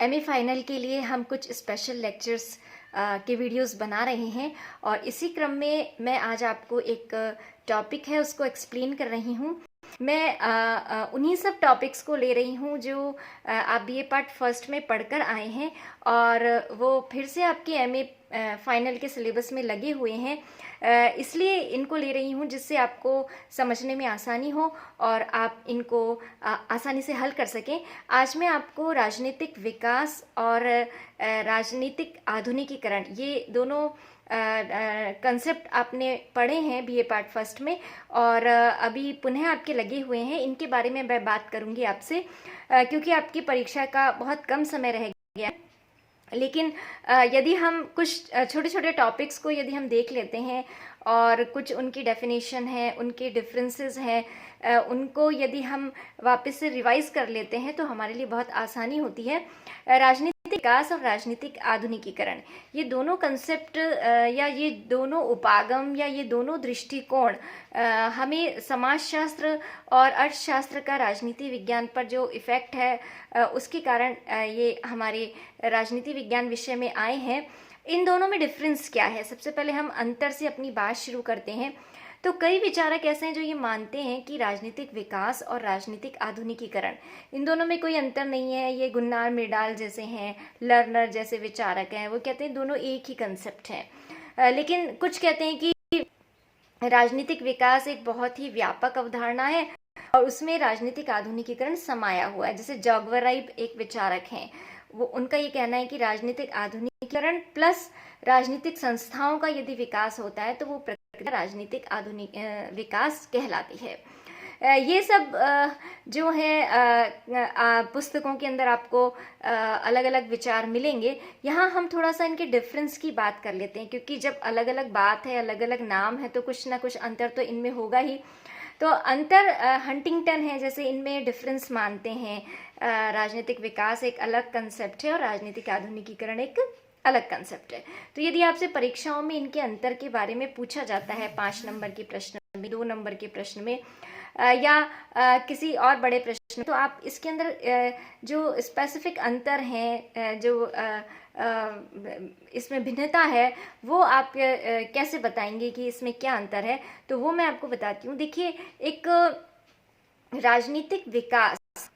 MA final के लिए हम कुछ स्पेशल लेक्चर्स के वीडियोस बना रहे हैं और इसी क्रम में मैं आज आपको एक टॉपिक है उसको एक्सप्लेन कर रही हूँ। मैं उन्हीं सब टॉपिक्स को ले रही हूँ जो आप बीए पार्ट फर्स्ट में पढ़कर आए हैं और वो फिर से आपके एमए फाइनल के सिलेबस में लगे हुए हैं। इसलिए इनको ले रही हूँ जिससे आपको समझने में आसानी हो और आप इनको आसानी से हल कर सकें। आज मैं आपको राजनीतिक विकास और राजनीतिक आधुनिकीकरण, ये दोनों कंसेप्ट आपने पढ़े हैं बीए पार्ट फर्स्ट में और अभी पुनः आपके लगे हुए हैं। इनके बारे में मैं बात करूंगी आपसे क्योंकि आपकी परीक्षा का बहुत कम समय रह गया है। लेकिन यदि हम कुछ छोटे छोटे टॉपिक्स को यदि हम देख लेते हैं और कुछ उनकी डेफिनेशन है, उनके डिफरेंसेस हैं, उनको यदि हम वापस से रिवाइज कर लेते हैं तो हमारे लिए बहुत आसानी होती है। राजनीतिक विकास और राजनीतिक आधुनिकीकरण, ये दोनों कंसेप्ट या ये दोनों उपागम या ये दोनों दृष्टिकोण हमें समाजशास्त्र और अर्थशास्त्र का राजनीति विज्ञान पर जो इफेक्ट है उसके कारण ये हमारे राजनीति विज्ञान विषय में आए हैं। इन दोनों में डिफरेंस क्या है, सबसे पहले हम अंतर से अपनी बात शुरू करते हैं। तो कई विचारक ऐसे हैं जो ये मानते हैं कि राजनीतिक विकास और राजनीतिक आधुनिकीकरण, इन दोनों में कोई अंतर नहीं है। ये गुन्नार मिर्डाल जैसे हैं, लर्नर जैसे विचारक हैं, वो कहते हैं दोनों एक ही कंसेप्ट हैं। लेकिन कुछ कहते हैं कि राजनीतिक विकास एक बहुत ही व्यापक अवधारणा है और उसमें राजनीतिक आधुनिकीकरण समाया हुआ है। जैसे जॉगवराइब एक विचारक हैं, वो उनका ये कहना है कि राजनीतिक आधुनिकीकरण प्लस राजनीतिक संस्थाओं का यदि विकास होता है तो वो प्रक्रिया राजनीतिक आधुनिक विकास कहलाती है। ये सब जो है पुस्तकों के अंदर आपको अलग अलग विचार मिलेंगे। यहाँ हम थोड़ा सा इनके डिफरेंस की बात कर लेते हैं क्योंकि जब अलग अलग बात है, अलग अलग नाम है तो कुछ ना कुछ अंतर तो इनमें होगा ही। तो अंतर हंटिंगटन है जैसे इनमें डिफरेंस मानते हैं। राजनीतिक विकास एक अलग कंसेप्ट है और राजनीतिक आधुनिकीकरण एक अलग कंसेप्ट है। तो यदि आपसे परीक्षाओं में इनके अंतर के बारे में पूछा जाता है 5 नंबर के प्रश्न में, 2 नंबर के प्रश्न में या किसी और बड़े प्रश्न में, तो आप इसके अंदर जो स्पेसिफिक अंतर हैं, जो इसमें भिन्नता है, वो आप कैसे बताएंगे कि इसमें क्या अंतर है। तो वो मैं आपको बताती हूँ। देखिए, एक राजनीतिक विकास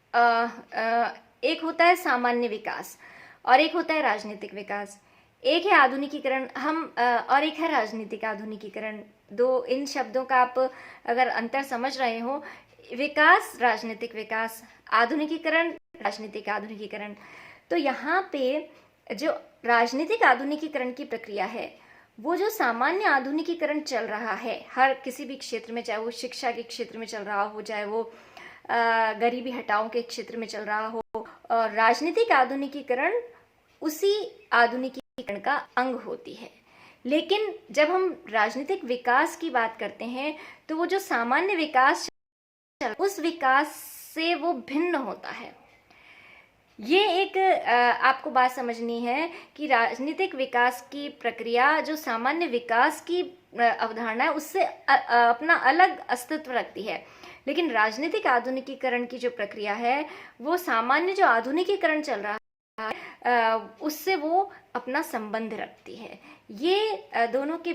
एक होता है सामान्य विकास और एक होता है राजनीतिक विकास। एक है आधुनिकीकरण और एक है राजनीतिक आधुनिकीकरण। दो इन शब्दों का आप अगर अंतर समझ रहे हो, विकास राजनीतिक विकास, आधुनिकीकरण राजनीतिक आधुनिकीकरण। तो यहाँ पे जो राजनीतिक आधुनिकीकरण की प्रक्रिया है, वो जो सामान्य आधुनिकीकरण चल रहा है हर किसी भी क्षेत्र में, चाहे वो शिक्षा के क्षेत्र में चल रहा हो, चाहे वो गरीबी हटाओ के क्षेत्र में चल रहा हो, और राजनीतिक आधुनिकीकरण उसी आधुनिकीकरण का अंग होती है। लेकिन जब हम राजनीतिक विकास की बात करते हैं तो वो जो सामान्य विकास, उस विकास से वो भिन्न होता है। ये एक आपको बात समझनी है कि राजनीतिक विकास की प्रक्रिया जो सामान्य विकास की अवधारणा है उससे अपना अलग अस्तित्व रखती है। लेकिन राजनीतिक आधुनिकीकरण की जो प्रक्रिया है वो सामान्य जो आधुनिकीकरण चल रहा है उससे वो अपना संबंध रखती है। ये दोनों के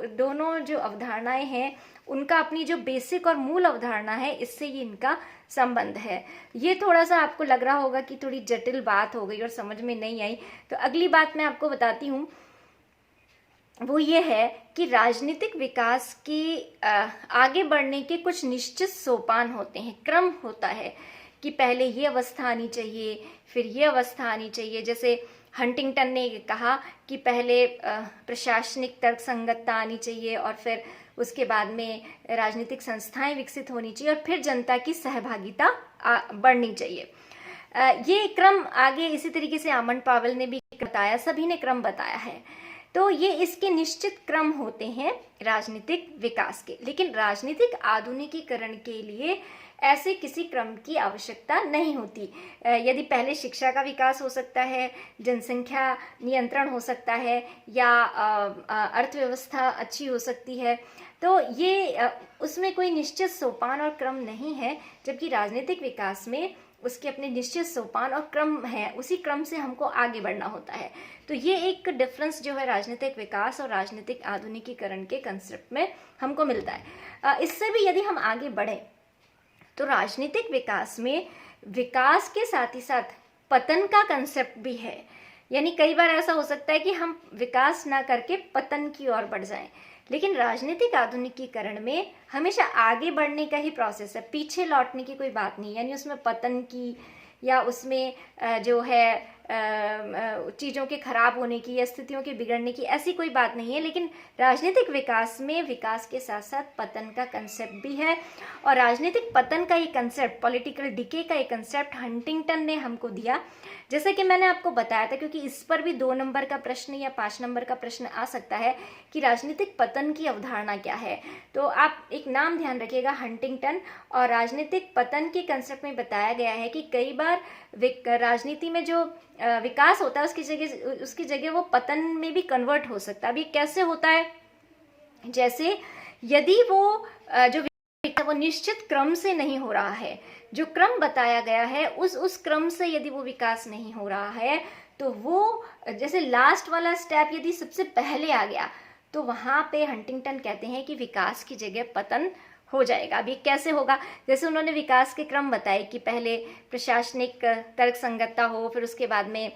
दोनों जो अवधारणाएं हैं उनका अपनी जो बेसिक और मूल अवधारणा है, इससे ये इनका संबंध है। ये थोड़ा सा आपको लग रहा होगा कि थोड़ी जटिल बात हो गई और समझ में नहीं आई, तो अगली बात मैं आपको बताती हूँ। वो ये है कि राजनीतिक विकास की आगे बढ़ने के कुछ निश्चित सोपान होते हैं, क्रम होता है कि पहले ये अवस्था आनी चाहिए, फिर ये अवस्था आनी चाहिए। जैसे हंटिंगटन ने कहा कि पहले प्रशासनिक तर्कसंगतता आनी चाहिए और फिर उसके बाद में राजनीतिक संस्थाएं विकसित होनी चाहिए और फिर जनता की सहभागिता बढ़नी चाहिए। ये क्रम आगे इसी तरीके से आमंड पावेल ने भी बताया, सभी ने क्रम बताया है। तो ये इसके निश्चित क्रम होते हैं राजनीतिक विकास के। लेकिन राजनीतिक आधुनिकीकरण के लिए ऐसे किसी क्रम की आवश्यकता नहीं होती। यदि पहले शिक्षा का विकास हो सकता है, जनसंख्या नियंत्रण हो सकता है, या अर्थव्यवस्था अच्छी हो सकती है, तो ये उसमें कोई निश्चित सोपान और क्रम नहीं है। जबकि राजनीतिक विकास में उसके अपने निश्चित सोपान और क्रम है, उसी क्रम से हमको आगे बढ़ना होता है। तो ये एक डिफरेंस जो है राजनीतिक विकास और राजनीतिक आधुनिकीकरण के कंसेप्ट में हमको मिलता है। इससे भी यदि हम आगे बढ़ें तो राजनीतिक विकास में विकास के साथ ही साथ पतन का कंसेप्ट भी है। यानी कई बार ऐसा हो सकता है कि हम विकास ना करके पतन की ओर बढ़ जाएं, लेकिन राजनीतिक आधुनिकीकरण में हमेशा आगे बढ़ने का ही प्रोसेस है, पीछे लौटने की कोई बात नहीं। यानी उसमें पतन की या उसमें जो है चीज़ों के खराब होने की या स्थितियों के बिगड़ने की ऐसी कोई बात नहीं है। लेकिन राजनीतिक विकास में विकास के साथ साथ पतन का कंसेप्ट भी है, और राजनीतिक पतन का ये कंसेप्ट, पॉलिटिकल डिके का ये कंसेप्ट हंटिंगटन ने हमको दिया। जैसे कि मैंने आपको बताया था, क्योंकि इस पर भी 2 नंबर का प्रश्न या 5 नंबर का प्रश्न आ सकता है कि राजनीतिक पतन की अवधारणा क्या है। तो आप एक नाम ध्यान रखिएगा, हंटिंगटन। और राजनीतिक पतन के कंसेप्ट में बताया गया है कि कई बार राजनीति में जो विकास होता है उसकी जगह वो पतन में भी कन्वर्ट हो सकता है। अब ये कैसे होता है? जैसे यदि वो जो वो निश्चित क्रम से नहीं हो रहा है, जो क्रम बताया गया है उस क्रम से यदि वो विकास नहीं हो रहा है, तो वो जैसे लास्ट वाला स्टेप यदि सबसे पहले आ गया तो वहां पे हंटिंगटन कहते हैं कि विकास की जगह पतन हो जाएगा। अभी कैसे होगा? जैसे उन्होंने विकास के क्रम बताए कि पहले प्रशासनिक तर्क संगतता हो, फिर उसके बाद में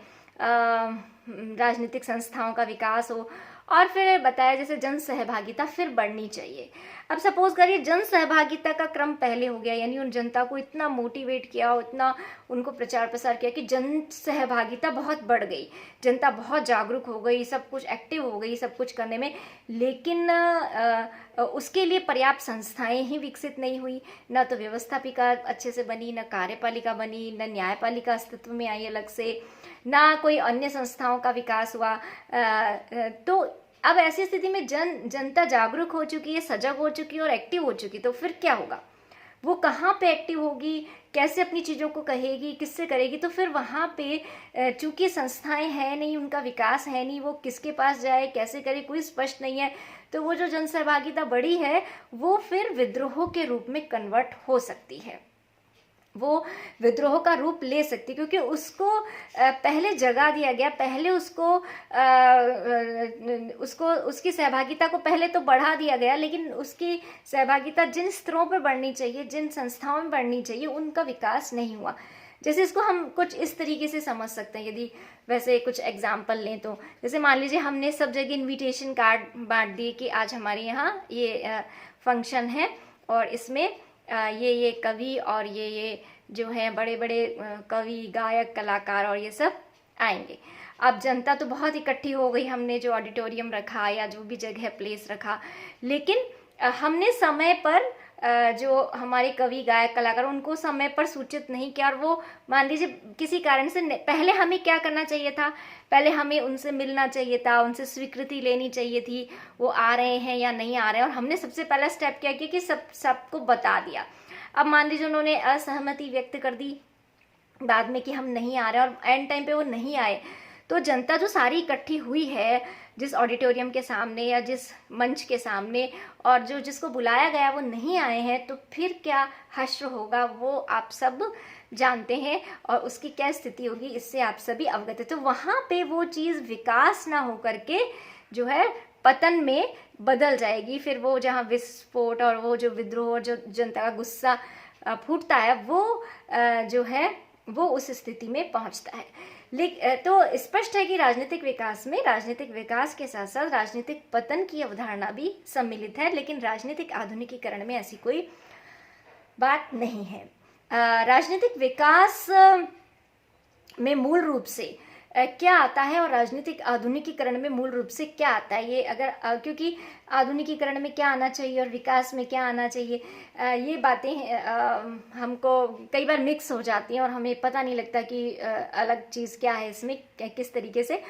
राजनीतिक संस्थाओं का विकास हो, और फिर बताया जैसे जन सहभागिता फिर बढ़नी चाहिए। अब सपोज करिए जन सहभागिता का क्रम पहले हो गया, यानी उन जनता को इतना मोटिवेट किया, इतना उनको प्रचार प्रसार किया कि जन सहभागिता बहुत बढ़ गई, जनता बहुत जागरूक हो गई, सब कुछ एक्टिव हो गई सब कुछ करने में। लेकिन उसके लिए पर्याप्त संस्थाएं ही विकसित नहीं हुई, ना तो व्यवस्थापिका अच्छे से बनी, ना कार्यपालिका बनी, ना न्यायपालिका अस्तित्व में आई अलग से, ना कोई अन्य संस्थाओं का विकास हुआ। तो अब ऐसी स्थिति में जनता जागरूक हो चुकी है, सजग हो चुकी है और एक्टिव हो चुकी, तो फिर क्या होगा? वो कहाँ पे एक्टिव होगी, कैसे अपनी चीज़ों को कहेगी, किससे करेगी? तो फिर वहाँ पे चूंकि संस्थाएं हैं नहीं, उनका विकास है नहीं, वो किसके पास जाए, कैसे करे, कोई स्पष्ट नहीं है। तो वो जो जन सहभागिता बढ़ी है वो फिर विद्रोह के रूप में कन्वर्ट हो सकती है, वो विद्रोह का रूप ले सकती, क्योंकि उसको पहले जगह दिया गया, पहले उसको उसकी सहभागिता को पहले तो बढ़ा दिया गया, लेकिन उसकी सहभागिता जिन स्तरों पर बढ़नी चाहिए, जिन संस्थाओं में बढ़नी चाहिए, उनका विकास नहीं हुआ। जैसे इसको हम कुछ इस तरीके से समझ सकते हैं, यदि वैसे कुछ एग्जाम्पल लें तो जैसे मान लीजिए हमने सब जगह इन्विटेशन कार्ड बांट दिए कि आज हमारे यहाँ ये फंक्शन है और इसमें ये कवि और ये जो है बड़े बड़े कवि, गायक, कलाकार और ये सब आएंगे। अब जनता तो बहुत इकट्ठी हो गई, हमने जो ऑडिटोरियम रखा या जो भी जगह प्लेस रखा, लेकिन हमने समय पर जो हमारे कवि, गायक, कलाकार उनको समय पर सूचित नहीं किया। और वो मान लीजिए किसी कारण से पहले हमें क्या करना चाहिए था? पहले हमें उनसे मिलना चाहिए था, उनसे स्वीकृति लेनी चाहिए थी, वो आ रहे हैं या नहीं आ रहे हैं। और हमने सबसे पहला स्टेप क्या किया कि सबको बता दिया। अब मान लीजिए उन्होंने असहमति व्यक्त कर दी बाद में कि हम नहीं आ रहे, और एंड टाइम पे वो नहीं आए, तो जनता जो सारी इकट्ठी हुई है जिस ऑडिटोरियम के सामने या जिस मंच के सामने, और जो जिसको बुलाया गया वो नहीं आए हैं, तो फिर क्या हश्र होगा वो आप सब जानते हैं, और उसकी क्या स्थिति होगी इससे आप सभी अवगत है। तो वहाँ पे वो चीज़ विकास ना हो करके जो है पतन में बदल जाएगी। फिर वो जहाँ विस्फोट और वो जो विद्रोह और जो जनता का गुस्सा फूटता है, वो जो है वो उस स्थिति में पहुँचता है। तो स्पष्ट है कि राजनीतिक विकास में राजनीतिक विकास के साथ साथ राजनीतिक पतन की अवधारणा भी सम्मिलित है, लेकिन राजनीतिक आधुनिकीकरण में ऐसी कोई बात नहीं है। राजनीतिक विकास में मूल रूप से क्या आता है और राजनीतिक आधुनिकीकरण में मूल रूप से क्या आता है, ये अगर क्योंकि आधुनिकीकरण में क्या आना चाहिए और विकास में क्या आना चाहिए, ये बातें हमको कई बार मिक्स हो जाती हैं और हमें पता नहीं लगता कि अलग चीज़ क्या है इसमें, किस तरीके से।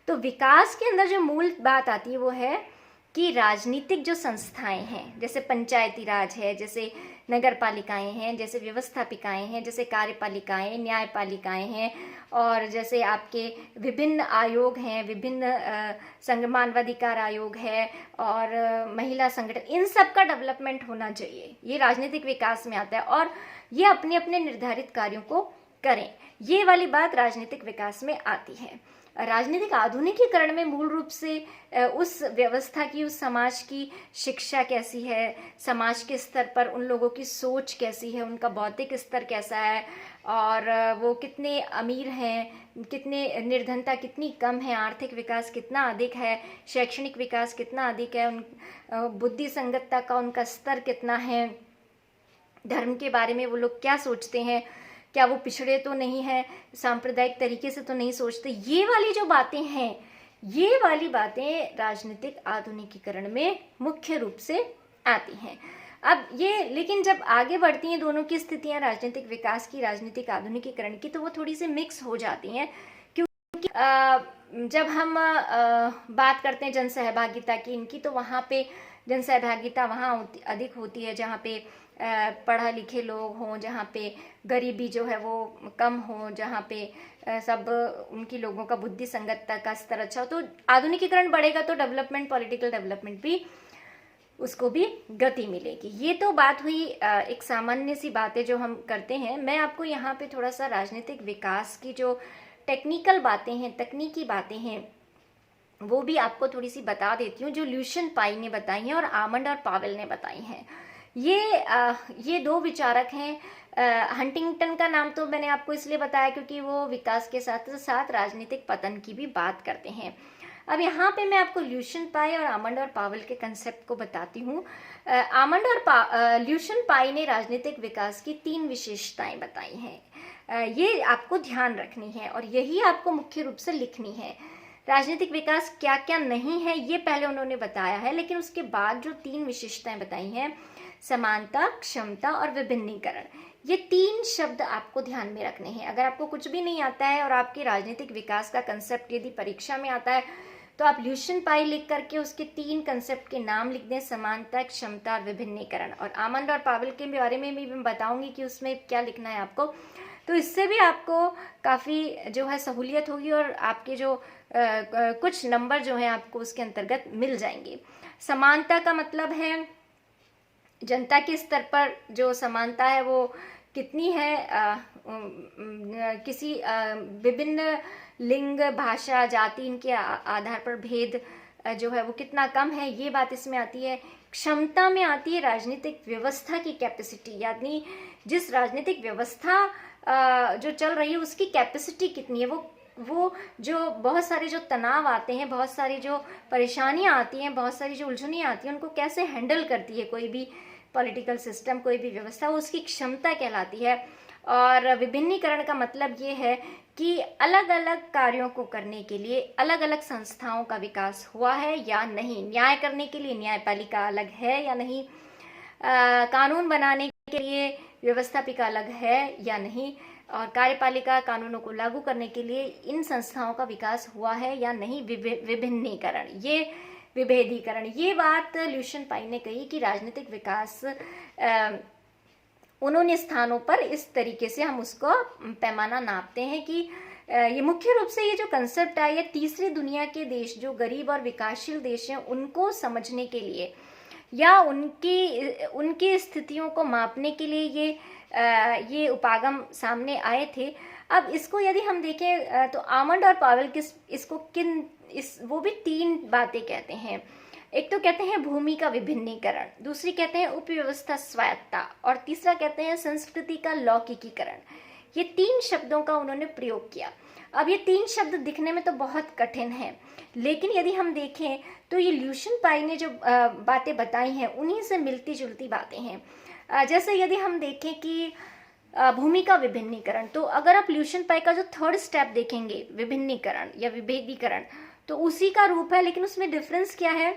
तो विकास के अंदर जो मूल बात आती है वो है कि राजनीतिक जो संस्थाएं हैं, जैसे पंचायती राज है, जैसे नगर पालिकाएँ हैं, जैसे व्यवस्थापिकाएँ हैं, जैसे कार्यपालिकाएँ, न्यायपालिकाएँ हैं, और जैसे आपके विभिन्न आयोग हैं, विभिन्न मानवाधिकार आयोग है और महिला संगठन, इन सब का डेवलपमेंट होना चाहिए। ये राजनीतिक विकास में आता है और ये अपने अपने निर्धारित कार्यों को करें। ये वाली बात राजनीतिक विकास में आती है। राजनीतिक आधुनिकीकरण में मूल रूप से उस व्यवस्था की, उस समाज की शिक्षा कैसी है, समाज के स्तर पर उन लोगों की सोच कैसी है, उनका बौद्धिक स्तर कैसा है, और वो कितने अमीर हैं, कितने निर्धनता कितनी कम है, आर्थिक विकास कितना अधिक है, शैक्षणिक विकास कितना अधिक है, उन बुद्धि संगतता का उनका स्तर कितना है, धर्म के बारे में वो लोग क्या सोचते हैं, क्या वो पिछड़े तो नहीं है, सांप्रदायिक तरीके से तो नहीं सोचते। ये वाली जो बातें हैं, ये वाली बातें राजनीतिक आधुनिकीकरण में मुख्य रूप से आती हैं। अब ये लेकिन जब आगे बढ़ती हैं दोनों की स्थितियां, राजनीतिक विकास की, राजनीतिक आधुनिकीकरण की, तो वो थोड़ी सी मिक्स हो जाती हैं। क्योंकि जब हम बात करते हैं जन सहभागिता की, इनकी, तो वहाँ पे जन सहभागिता वहाँ अधिक होती है जहाँ पे पढ़ा लिखे लोग हों, जहाँ पे गरीबी जो है वो कम हो, जहाँ पे सब उनकी लोगों का बुद्धि संगतता का स्तर अच्छा हो। तो आधुनिकीकरण बढ़ेगा तो डेवलपमेंट, पॉलिटिकल डेवलपमेंट भी, उसको भी गति मिलेगी। ये तो बात हुई एक सामान्य सी बातें जो हम करते हैं। मैं आपको यहाँ पे थोड़ा सा राजनीतिक विकास की जो टेक्निकल बातें हैं, तकनीकी बातें हैं, वो भी आपको थोड़ी सी बता देती हूँ, जो ल्यूशियन पाई ने बताई हैं और आमंड और पावेल ने बताई हैं। ये दो विचारक हैं। हंटिंगटन का नाम तो मैंने आपको इसलिए बताया क्योंकि वो विकास के साथ साथ राजनीतिक पतन की भी बात करते हैं। अब यहाँ पे मैं आपको ल्यूशियन पाई और आमंड और पावेल के कंसेप्ट को बताती हूँ। आमंड और ल्यूशियन पाई ने राजनीतिक विकास की 3 विशेषताएं बताई हैं। ये आपको ध्यान रखनी है और यही आपको मुख्य रूप से लिखनी है। राजनीतिक विकास क्या क्या नहीं है ये पहले उन्होंने बताया है, लेकिन उसके बाद जो 3 विशेषताएं बताई हैं, समानता, क्षमता और विभिन्नीकरण, ये 3 शब्द आपको ध्यान में रखने हैं। अगर आपको कुछ भी नहीं आता है और आपके राजनीतिक विकास का कंसेप्ट यदि परीक्षा में आता है, तो आप ल्यूशियन पाई लिख करके उसके 3 कंसेप्ट के नाम लिख दें, समानता, क्षमता और विभिन्नीकरण। और आमंड और पावेल के बारे में भी मैं बताऊंगी कि उसमें क्या लिखना है आपको। तो इससे भी आपको काफ़ी जो है सहूलियत होगी और आपके जो कुछ नंबर जो हैं आपको उसके अंतर्गत मिल जाएंगे। समानता का मतलब है जनता के स्तर पर जो समानता है वो कितनी है, किसी विभिन्न लिंग, भाषा, जाति, इनके आधार पर भेद जो है वो कितना कम है, ये बात इसमें आती है। क्षमता में आती है राजनीतिक व्यवस्था की कैपेसिटी, यानी जिस राजनीतिक व्यवस्था जो चल रही है उसकी कैपेसिटी कितनी है, वो जो बहुत सारे जो तनाव आते हैं, बहुत सारी जो परेशानियां आती हैं, बहुत सारी जो उलझनियां आती हैं, उनको कैसे हैंडल करती है कोई भी पॉलिटिकल सिस्टम, कोई भी व्यवस्था, वो उसकी क्षमता कहलाती है। और विभिन्नीकरण का मतलब ये है कि अलग अलग कार्यों को करने के लिए अलग अलग संस्थाओं का विकास हुआ है या नहीं, न्याय करने के लिए न्यायपालिका अलग है या नहीं, कानून बनाने के लिए व्यवस्थापिका अलग है या नहीं, और कार्यपालिका कानूनों को लागू करने के लिए इन संस्थाओं का विकास हुआ है या नहीं। विभिन्नीकरण, ये विभेदीकरण, ये बात ल्यूशियन पाई ने कही कि राजनीतिक विकास उन्होंने स्थानों पर इस तरीके से हम उसको पैमाना नापते हैं कि ये मुख्य रूप से ये जो कंसेप्ट है, ये तीसरी दुनिया के देश जो गरीब और विकासशील देश हैं उनको समझने के लिए या उनकी स्थितियों को मापने के लिए ये उपागम सामने आए थे। अब इसको यदि हम देखें तो आमंड और पावेल वो भी 3 बातें कहते हैं। एक तो कहते हैं भूमि का विभिन्नीकरण, दूसरी कहते हैं उपव्यवस्था स्वायत्ता, और तीसरा कहते हैं संस्कृति का लौकिकीकरण। ये 3 शब्दों का उन्होंने प्रयोग किया। अब ये 3 शब्द दिखने में तो बहुत कठिन है, लेकिन यदि हम देखें तो ये ल्यूशियन पाई ने जो बातें बताई हैं उन्हीं से मिलती जुलती बातें हैं। जैसे यदि हम देखें कि भूमि का विभिन्नीकरण, तो अगर आप ल्यूशियन पाई का जो 3rd स्टेप देखेंगे, विभिन्नीकरण या विभेदीकरण, तो उसी का रूप है, लेकिन उसमें डिफरेंस क्या है।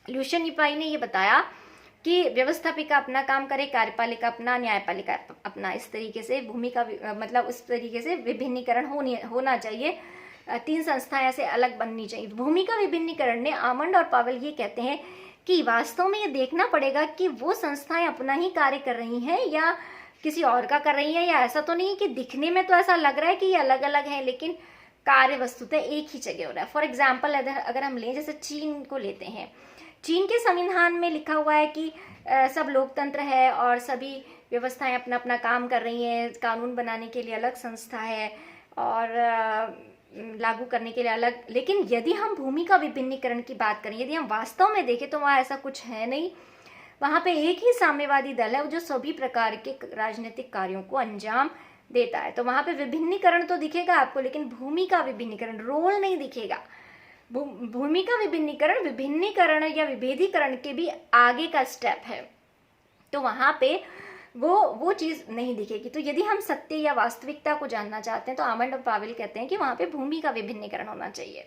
ल्यूशियन पाई ने ये बताया कि व्यवस्थापिका अपना काम करे, कार्यपालिका अपना, न्यायपालिका अपना, इस तरीके से भूमि का मतलब उस तरीके से विभिन्नीकरण होना चाहिए। 3 संस्थाएं ऐसे अलग बननी चाहिए। भूमि का विभिन्नीकरण ने आमंड और पावेल ये कहते हैं कि वास्तव में ये देखना पड़ेगा कि वो संस्थाएं अपना ही कार्य कर रही हैं या किसी और का कर रही हैं, या ऐसा तो नहीं कि दिखने में तो ऐसा लग रहा है कि ये अलग अलग है लेकिन कार्य वस्तुतः एक ही जगह हो रहा है। फॉर एग्जाम्पल अगर हम लें, जैसे चीन को लेते हैं, चीन के संविधान में लिखा हुआ है कि सब लोकतंत्र है और सभी व्यवस्थाएं अपना अपना काम कर रही हैं, कानून बनाने के लिए अलग संस्था है और लागू करने के लिए अलग। लेकिन यदि हम भूमि का विभिन्नीकरण की बात करें, यदि हम वास्तव में देखें तो वहाँ ऐसा कुछ है नहीं। वहाँ पे एक ही साम्यवादी दल है जो सभी प्रकार के राजनीतिक कार्यों को अंजाम देता है। तो वहाँ पे विभिन्नीकरण तो दिखेगा आपको, लेकिन भूमि का विभिन्नीकरण, रोल नहीं दिखेगा। भूमि का विभिन्नीकरण या विभेदीकरण के भी आगे का स्टेप है, तो वहाँ पे वो चीज नहीं दिखेगी। तो यदि हम सत्य या वास्तविकता को जानना चाहते हैं तो आमंड और पावेल कहते हैं कि वहाँ पे भूमि का विभिन्नीकरण होना चाहिए।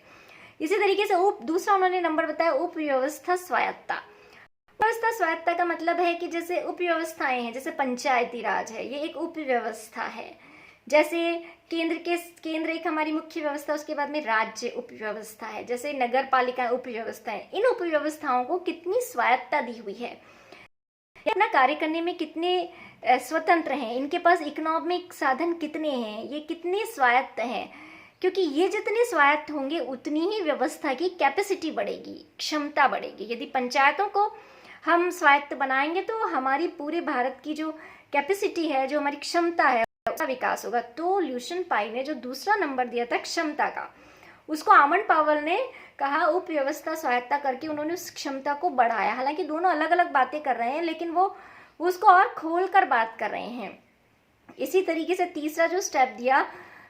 इसी तरीके से दूसरा उन्होंने नंबर बताया उपव्यवस्था स्वायत्ता। उपव्यवस्था स्वायत्ता का मतलब है कि जैसे उपव्यवस्थाएं हैं, जैसे पंचायती राज है, ये एक उपव्यवस्था है। जैसे केंद्र एक हमारी मुख्य व्यवस्था, उसके बाद में राज्य उपव्यवस्था है। जैसे नगर पालिका उपव्यवस्था है। इन उपव्यवस्थाओं को कितनी स्वायत्ता दी हुई है, अपना कार्य करने में कितने स्वतंत्र हैं, इनके पास इकोनॉमिक साधन कितने हैं, ये कितने स्वायत्त हैं। क्योंकि ये जितने स्वायत्त होंगे उतनी ही व्यवस्था की कैपेसिटी बढ़ेगी, क्षमता बढ़ेगी। यदि पंचायतों को हम स्वायत्त बनाएंगे तो हमारी पूरे भारत की जो कैपेसिटी है, जो हमारी क्षमता है, उसका विकास होगा। तो ल्यूशियन पाई ने जो दूसरा नंबर दिया था क्षमता का, उसको आमंड पावेल ने कहा उपव्यवस्था स्वायत्ता करके उन्होंने उस क्षमता को बढ़ाया। हालांकि दोनों अलग अलग बातें कर रहे हैं, लेकिन वो उसको और खोल कर बात कर रहे हैं। इसी तरीके से तीसरा जो स्टेप दिया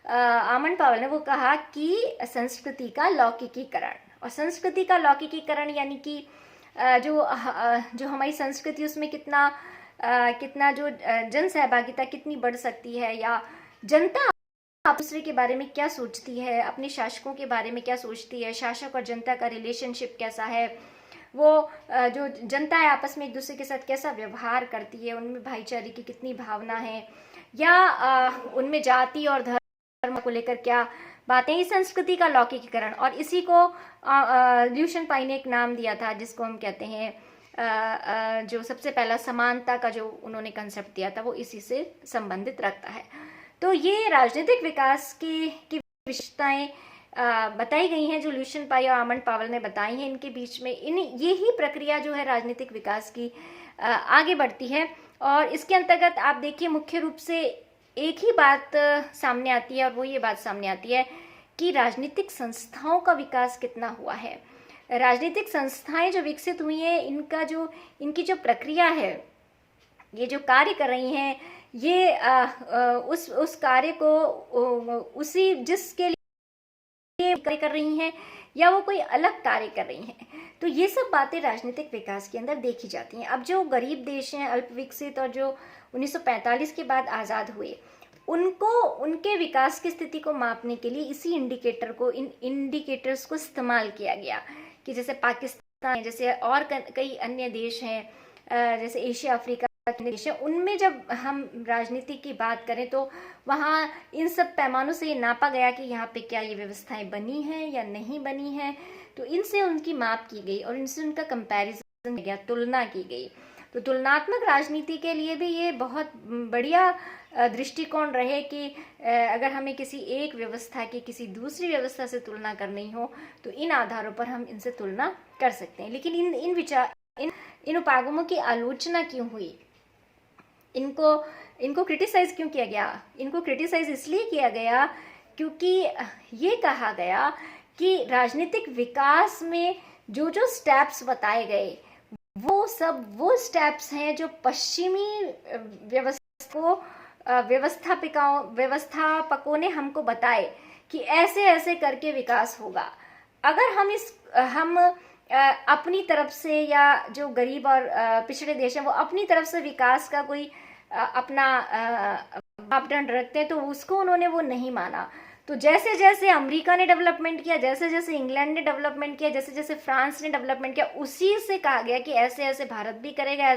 आमंड पावेल ने, वो कहा कि संस्कृति का लौकिकीकरण। और संस्कृति का लौकिकीकरण यानी कि जो हमारी संस्कृति, उसमें कितना जो जन सहभागिता कितनी बढ़ सकती है, या जनता दूसरे के बारे में क्या सोचती है, अपने शासकों के बारे में क्या सोचती है, शासक और जनता का रिलेशनशिप कैसा है, वो जो जनता है आपस में एक दूसरे के साथ कैसा व्यवहार करती है, उनमें भाईचारे की कितनी भावना है, या उनमें जाति और धर्म को लेकर क्या बातें। इस संस्कृति का लौकिकीकरण, और इसी को ल्यूशियन पाई ने एक नाम दिया था जिसको हम कहते हैं जो सबसे पहला समानता का जो उन्होंने कंसेप्ट दिया था, वो इसी से संबंधित रखता है। तो ये राजनीतिक विकास की विशेषताएं बताई गई हैं जो ल्यूशियन पाई और आमंड पावेल ने बताई हैं। इनके बीच में ये ही प्रक्रिया जो है राजनीतिक विकास की आगे बढ़ती है। और इसके अंतर्गत आप देखिए मुख्य रूप से एक ही बात सामने आती है, और वो ये बात सामने आती है कि राजनीतिक संस्थाओं का विकास कितना हुआ है। राजनीतिक संस्थाएं जो विकसित हुई हैं, इनकी जो प्रक्रिया है, ये जो कार्य कर रही हैं, ये उस कार्य को उसी जिसके लिए कार्य कर रही हैं, या वो कोई अलग कार्य कर रही हैं। तो ये सब बातें राजनीतिक विकास के अंदर देखी जाती हैं। अब जो गरीब देश हैं, अल्प विकसित, और जो 1945 के बाद आज़ाद हुए, उनके विकास की स्थिति को मापने के लिए इसी इन इंडिकेटर्स को इस्तेमाल किया गया। कि जैसे पाकिस्तान, जैसे और कई अन्य देश हैं, जैसे एशिया अफ्रीका देश है, उनमें जब हम राजनीति की बात करें तो वहाँ इन सब पैमानों से ये नापा गया कि यहाँ पे क्या ये व्यवस्थाएं बनी हैं या नहीं बनी हैं। तो इनसे उनकी माप की गई और इनसे उनका कंपैरिजन किया गया, तुलना की गई। तो तुलनात्मक राजनीति के लिए भी ये बहुत बढ़िया दृष्टिकोण रहे कि अगर हमें किसी एक व्यवस्था की किसी दूसरी व्यवस्था से तुलना करनी हो तो इन आधारों पर हम इनसे तुलना कर सकते हैं। लेकिन इन उपागमों की आलोचना क्यों हुई, इनको क्रिटिसाइज क्यों किया गया? इनको क्रिटिसाइज इसलिए किया गया क्योंकि ये कहा गया कि राजनीतिक विकास में जो स्टेप्स बताए गए वो स्टेप्स हैं जो पश्चिमी व्यवस्थापकों ने हमको बताए कि ऐसे ऐसे करके विकास होगा। अगर हम अपनी तरफ से, या जो गरीब और पिछड़े देश हैं वो अपनी तरफ से विकास का कोई अपना मापदंड रखते हैं, तो उसको उन्होंने वो नहीं माना। तो जैसे जैसे अमेरिका ने डेवलपमेंट किया, जैसे जैसे इंग्लैंड ने डेवलपमेंट किया, जैसे जैसे फ्रांस ने डेवलपमेंट किया, उसी से कहा गया कि ऐसे ऐसे भारत भी करेगा,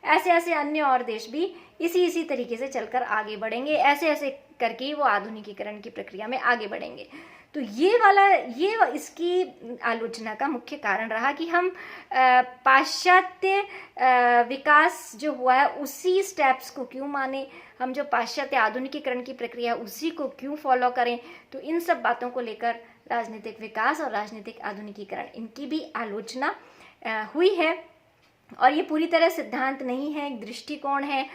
ऐसे ऐसे अन्य और देश भी इसी तरीके से चलकर आगे बढ़ेंगे, ऐसे ऐसे करके ही वो आधुनिकीकरण की प्रक्रिया में आगे बढ़ेंगे। तो ये इसकी आलोचना का मुख्य कारण रहा कि हम पाश्चात्य विकास जो हुआ है उसी स्टेप्स को क्यों माने, हम जो पाश्चात्य आधुनिकीकरण की प्रक्रिया उसी को क्यों फॉलो करें। तो इन सब बातों को लेकर राजनीतिक विकास और राजनीतिक आधुनिकीकरण इनकी भी आलोचना हुई है। और ये पूरी तरह सिद्धांत नहीं है, एक दृष्टिकोण है,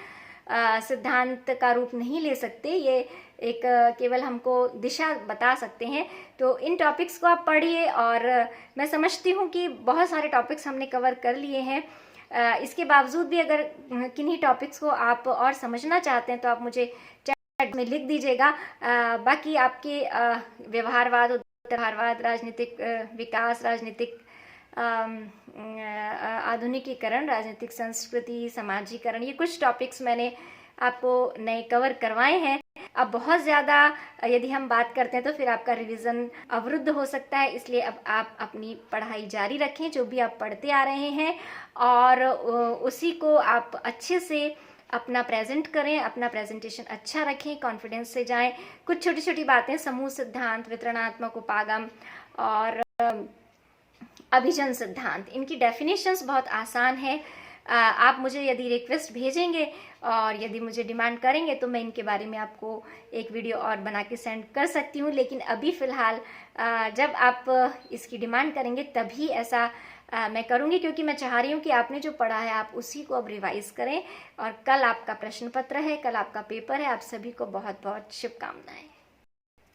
सिद्धांत का रूप नहीं ले सकते, ये एक केवल हमको दिशा बता सकते हैं। तो इन टॉपिक्स को आप पढ़िए, और मैं समझती हूँ कि बहुत सारे टॉपिक्स हमने कवर कर लिए हैं। इसके बावजूद भी अगर किन्हीं टॉपिक्स को आप और समझना चाहते हैं तो आप मुझे चैट में लिख दीजिएगा। बाकी आपके व्यवहारवाद, उत्तरवाद, राजनीतिक विकास, राजनीतिक आधुनिकीकरण, राजनीतिक संस्कृति, समाजीकरण, ये कुछ टॉपिक्स मैंने आपको नए कवर करवाए हैं। अब बहुत ज़्यादा यदि हम बात करते हैं तो फिर आपका रिवीजन अवरुद्ध हो सकता है, इसलिए अब आप अपनी पढ़ाई जारी रखें जो भी आप पढ़ते आ रहे हैं, और उसी को आप अच्छे से अपना प्रेजेंट करें, अपना प्रेजेंटेशन अच्छा रखें, कॉन्फिडेंस से जाएं। कुछ छोटी छोटी बातें, समूह सिद्धांत, वितरणात्मक उपागम और अभिजन सिद्धांत, इनकी डेफिनेशंस बहुत आसान है। आप मुझे यदि रिक्वेस्ट भेजेंगे और यदि मुझे डिमांड करेंगे तो मैं इनके बारे में आपको एक वीडियो और बना के सेंड कर सकती हूँ। लेकिन अभी फ़िलहाल जब आप इसकी डिमांड करेंगे तभी ऐसा मैं करूँगी, क्योंकि मैं चाह रही हूँ कि आपने जो पढ़ा है आप उसी को अब रिवाइज़ करें। और कल आपका प्रश्न पत्र है, कल आपका पेपर है। आप सभी को बहुत बहुत शुभकामनाएं।